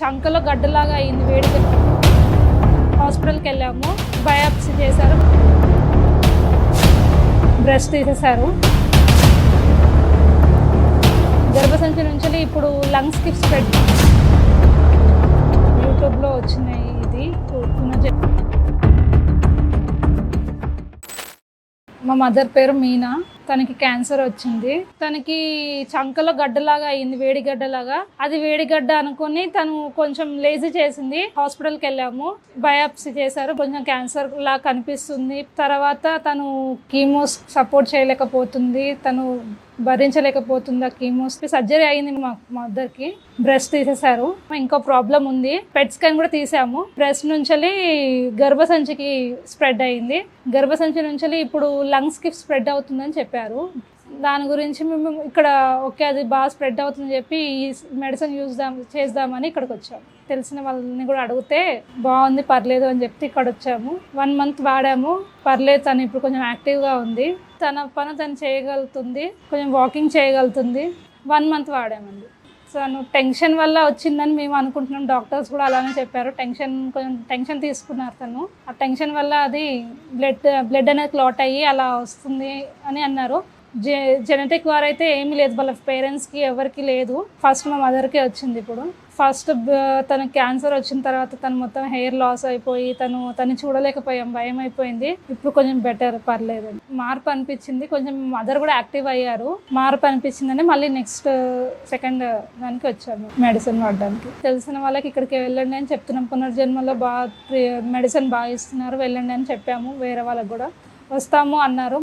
చంకలో గడ్డలాగా అయింది, వేడిగా. హాస్పిటల్కి వెళ్ళాము, బయాప్సీ చేశారు, బ్రెస్ట్ తీసేశారు. గర్భసంచి నుంచి ఇప్పుడు లంగ్స్కి స్ప్రెడ్. యూట్యూబ్లో వచ్చినాయి ఇది. మా మదర్ పేరు మీనా. తనకి క్యాన్సర్ వచ్చింది. తనకి చంకలో గడ్డలాగా అయింది, వేడి గడ్డలాగా. అది వేడి గడ్డ అనుకుని తను కొంచెం లేజీ చేసింది. హాస్పిటల్కి వెళ్ళాము, బయాప్సీ చేశారు. కొంచెం క్యాన్సర్ లా కనిపిస్తుంది. తర్వాత తను కీమోస్ సపోర్ట్ చేయలేకపోతుంది, తను భరించలేకపోతుంది. ఆ కీమోస్ సర్జరీ అయింది. మా మదర్కి బ్రెస్ట్ తీసేశారు. ఇంకో ప్రాబ్లం ఉంది, పెట్ స్కాన్ కూడా తీసాము. బ్రెస్ట్ నుంచి గర్భసంచికి స్ప్రెడ్ అయింది. గర్భసంచి నుంచి ఇప్పుడు లంగ్స్కి స్ప్రెడ్ అవుతుందని చెప్పారు. దాని గురించి మేము ఇక్కడ ఓకే అది బాగా స్ప్రెడ్ అవుతుందని చెప్పి ఈ మెడిసిన్ చేద్దామని ఇక్కడికి వచ్చాము. తెలిసిన వాళ్ళని కూడా అడిగితే బాగుంది, పర్లేదు అని చెప్పి ఇక్కడ వచ్చాము. 1 month వాడాము, పర్లేదు. తను ఇప్పుడు కొంచెం యాక్టివ్గా ఉంది, తన పని తను చేయగలుగుతుంది, కొంచెం వాకింగ్ చేయగలుగుతుంది. 1 month వాడామండి. తను టెన్షన్ వల్ల వచ్చిందని మేము అనుకుంటున్నాం. డాక్టర్స్ కూడా అలానే చెప్పారు. కొంచెం టెన్షన్ తీసుకున్నారు తను. ఆ టెన్షన్ వల్ల అది బ్లడ్ అనేది క్లాట్ అయ్యి అలా వస్తుంది అని అన్నారు. జెనెటిక్ వారైతే ఏమీ లేదు, వాళ్ళ పేరెంట్స్కి ఎవరికి లేదు. ఫస్ట్ మా మదర్కే వచ్చింది. ఇప్పుడు ఫస్ట్ తనకి క్యాన్సర్ వచ్చిన తర్వాత తను మొత్తం హెయిర్ లాస్ అయిపోయి తను చూడలేకపోయాం, భయం అయిపోయింది. ఇప్పుడు కొంచెం బెటర్, పర్లేదు, మార్పు అనిపించింది. కొంచెం మదర్ కూడా యాక్టివ్ అయ్యారు. మార్పు అనిపించిందని మళ్ళీ నెక్స్ట్ సెకండ్ దానికి వచ్చాము మెడిసిన్ వాడడానికి. తెలిసిన వాళ్ళకి ఇక్కడికి వెళ్ళండి అని చెప్తున్నాం. పునర్జన్మలో బాగా మెడిసిన్ బాగా ఇస్తున్నారు, వెళ్ళండి అని చెప్పాము. వేరే వాళ్ళకి కూడా వస్తాము అన్నారు.